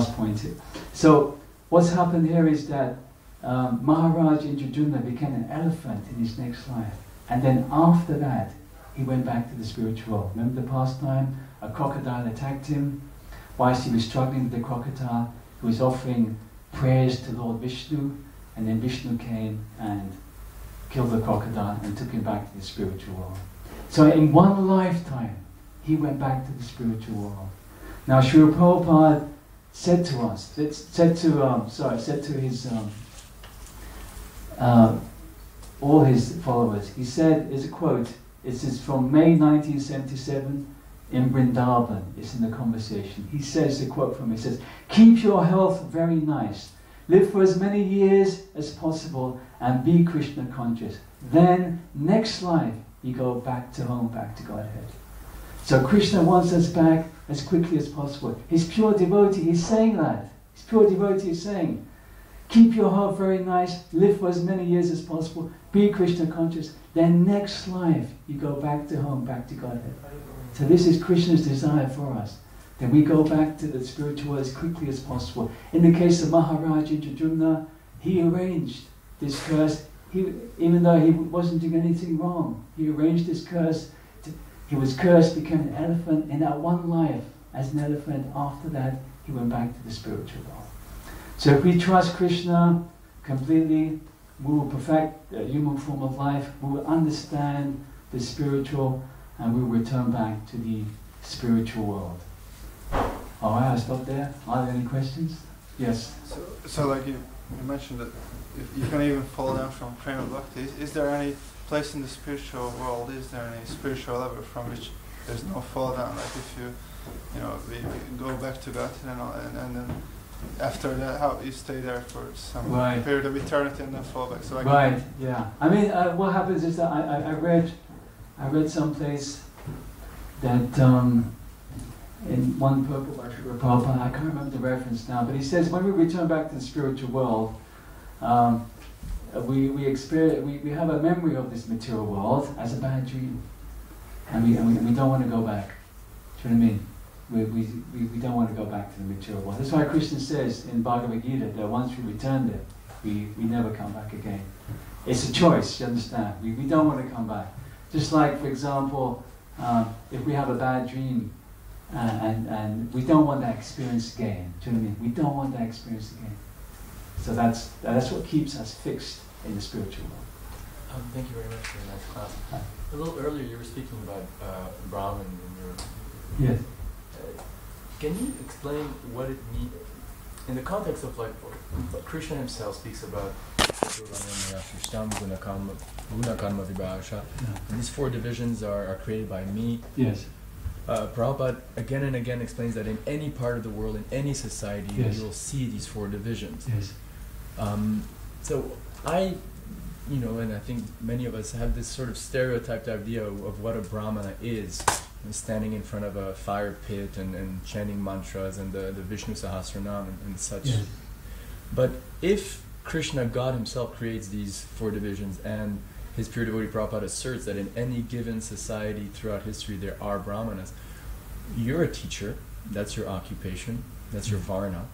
last point here. So what's happened here is that Maharaj Indradyumna became an elephant in his next life. And then after that, he went back to the spiritual world. Remember the past time? A crocodile attacked him. Whilst he was struggling with the crocodile, he was offering prayers to Lord Vishnu, and then Vishnu came and killed the crocodile and took him back to the spiritual world. So in one lifetime, he went back to the spiritual world. Now Srila Prabhupada said to us, said to his all his followers, he said, is a quote, this is from May 1977 in Vrindavan, it's in the conversation. He says, the quote from him, he says, keep your health very nice, live for as many years as possible and be Krishna conscious. Then, next life, you go back to home, back to Godhead. So Krishna wants us back as quickly as possible. His pure devotee is saying that. His pure devotee is saying, keep your heart very nice, live for as many years as possible, be Krishna conscious, then next life you go back to home, back to Godhead. So this is Krishna's desire for us, that we go back to the spiritual world as quickly as possible. In the case of Maharaj Indradyumna, he arranged this curse, even though he wasn't doing anything wrong, he arranged this curse. He was cursed, became an elephant in that one life as an elephant. After that, he went back to the spiritual world. So if we trust Krishna completely, we will perfect the human form of life, we will understand the spiritual, and we will return back to the spiritual world. Alright, I'll stop there. Are there any questions? Yes? So like you mentioned that if you can even fall down from Prema Bhakti, is there any place in the spiritual world, is there any spiritual level from which there's no fall down? Like if we go back to God and then after that, how you stay there for some period of eternity and then fall back. So yeah. I mean, what happens is that I read someplace that in one purport by Srila Prabhupada, I can't remember the reference now, but he says when we return back to the spiritual world, we have a memory of this material world as a bad dream, and we don't want to go back. Do you know what I mean? We don't want to go back to the material world. That's why Krishna says in Bhagavad Gita that once we return there, we never come back again. It's a choice, you understand? We don't want to come back. Just like, for example, if we have a bad dream and we don't want that experience again. Do you know what I mean? We don't want that experience again. So that's what keeps us fixed in the spiritual world. Thank you very much for a nice class. A little earlier you were speaking about Brahman in your... Yes. Can you explain what it means in the context of like Krishna himself speaks about and these four divisions are created by me. Yes. Prabhupada again and again explains that in any part of the world, in any society, yes, you'll see these four divisions. Yes. So and I think many of us have this sort of stereotyped idea of what a Brahmana is, standing in front of a fire pit and chanting mantras and the Vishnu Sahasranam and such. Yes. But if Krishna, God himself, creates these four divisions, and his pure devotee Prabhupada asserts that in any given society throughout history there are Brahmanas, you're a teacher, that's your occupation, that's your varna.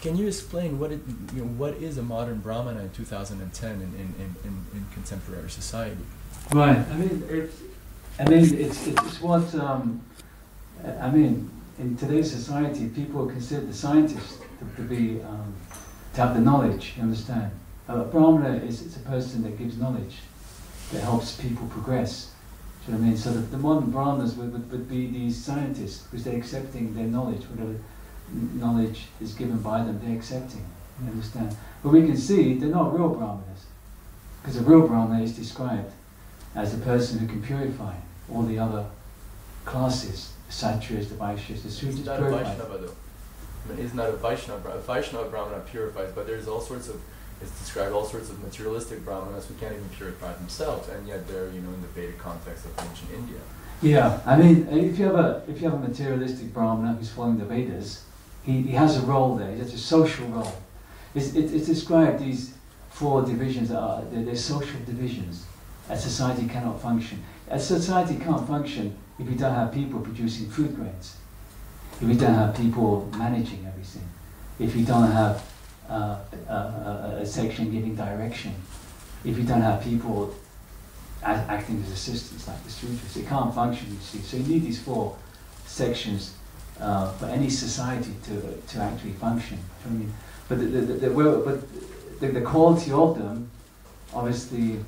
Can you explain what is a modern Brahmana in 2010 in contemporary society? Right. It's what in today's society, people consider the scientist to have the knowledge. You understand? A Brahmana is a person that gives knowledge, that helps people progress. Do you know what I mean? So the modern Brahmanas would be these scientists, because they're accepting their knowledge, whatever knowledge is given by them, they're accepting. You understand? But we can see they're not real Brahmanas, because a real Brahmana is described as a person who can purify all the other classes, the Sattras, the Vaishyas, the Sudras. It's not a Vaishnava though. I mean, it's not a Vaishnava. A Vaishnava Brahmana purifies, but there's it's described all sorts of materialistic Brahmanas who can't even purify themselves, and yet they're in the Vedic context of ancient India. Yeah, I mean, if you have a materialistic Brahmana who's following the Vedas, he has a role there. He has a social role. It's described, these four divisions they're social divisions. A society cannot function. A society can't function if you don't have people producing food grains. if you don't have people managing everything, if you don't have a section giving direction, if you don't have people acting as assistants like the sutras, it can't function, you see. So you need these 4 sections for any society to actually function. I mean, but the quality of them obviously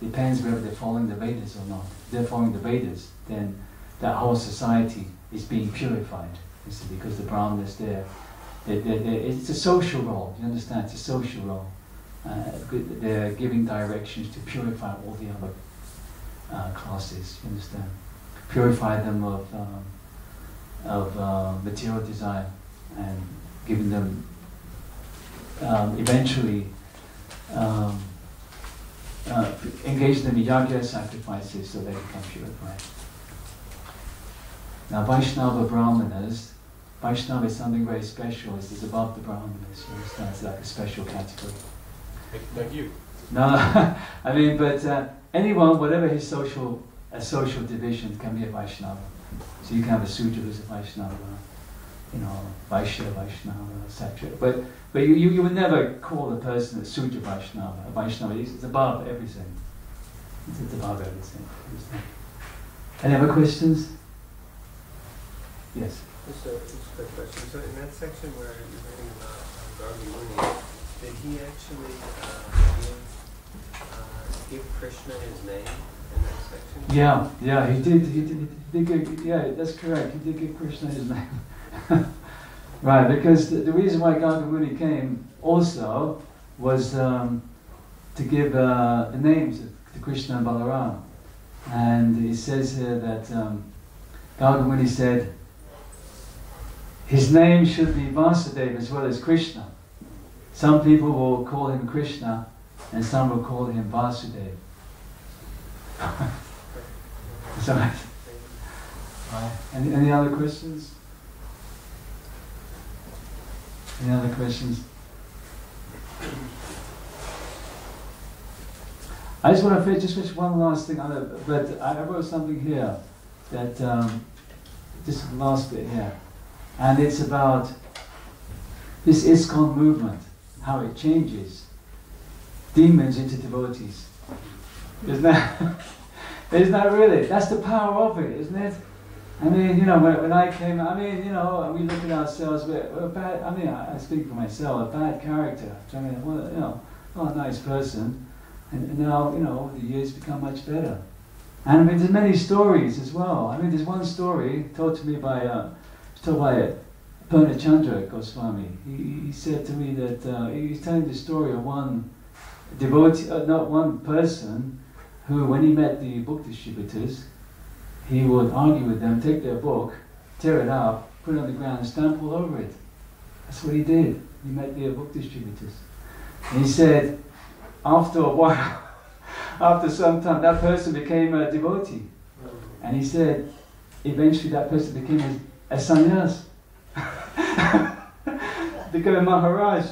depends whether they're following the Vedas or not. If they're following the Vedas, then that whole society is being purified, you see, because the Brahmanas there. It's a social role, you understand? It's a social role. They're giving directions to purify all the other classes, you understand? Purify them of material desire and giving them eventually engage them in yajna sacrifices so they become purified. Now Vaishnava Brahmanas, Vaishnava is something very special. It's above the Brahmanas. You understand? It's like a special category. Like you. No, I mean, but anyone, whatever his social division, can be a Vaishnava. So you can have a Sudra who's a Vaishnava, you know, Vaishya, Vaishnava, etc. But you would never call a person a Sudra Vaishnava. A Vaishnava is above everything. It's above everything. Understand? Any other questions? Yes. Just a quick question. So in that section where you're reading about Gargi Muni, did he actually give Krishna his name in that section? Yeah, he did give, yeah, that's correct. He did give Krishna his name. Right, because the reason why Gargi Muni came also was to give the names to Krishna and Balaram. And it says here that Gargi Muni said, his name should be Vasudeva as well as Krishna. Some people will call him Krishna and some will call him Vasudeva. So, any other questions? Any other questions? I just want to finish one last thing, but I wrote something here that, just the last bit here. And it's about this ISKCON movement, how it changes demons into devotees. Isn't that really? That's the power of it, isn't it? I mean, you know, when I came, I mean, you know, we look at ourselves, we're bad, I mean, I speak for myself, a bad character. I mean, well, you know, not a nice person. And now, you know, over the years become much better. And I mean, there's many stories as well. I mean, there's one story told to me by Purnachandra Goswami. He said to me that he was telling the story of one devotee, not one person, who when he met the book distributors, he would argue with them, take their book, tear it up, put it on the ground and stamp all over it. That's what he did. He met the book distributors. And he said, after a while, after some time, that person became a devotee. And he said, eventually that person became a sannyas. Became a Maharaj.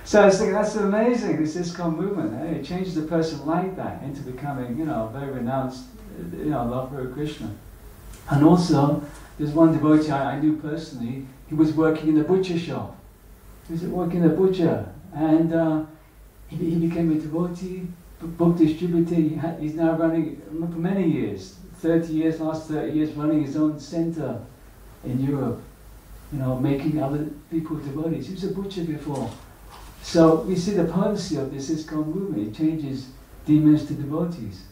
So I was thinking, that's amazing, this ISKCON movement. Eh? It changes a person like that into becoming, you know, very renounced, you know, lover of Krishna. And also, there's one devotee I knew personally, he was working in a butcher shop. He was working in a butcher. And he became a devotee, book distributor. He's now running, for many years, 30 years, last 30 years, running his own center in Europe. You know, making other people devotees. He was a butcher before. So we see the potency of this ISKCON movement. It changes demons to devotees.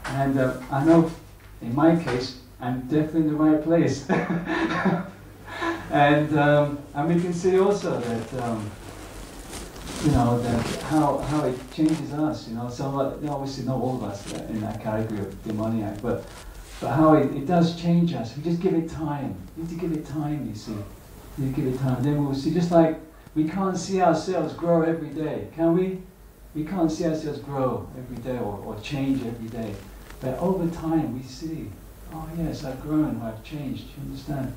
And I know, in my case, I'm definitely in the right place. and we can see also that, you know, that how it changes us. You know, so obviously not all of us in that category of demoniac, but how it does change us. We just give it time. You need to give it time, you see. You give it time, then we'll see. Just like we can't see ourselves grow every day, can we? We can't see ourselves grow every day or change every day. But over time we see, oh yes, I've grown, I've changed. You understand?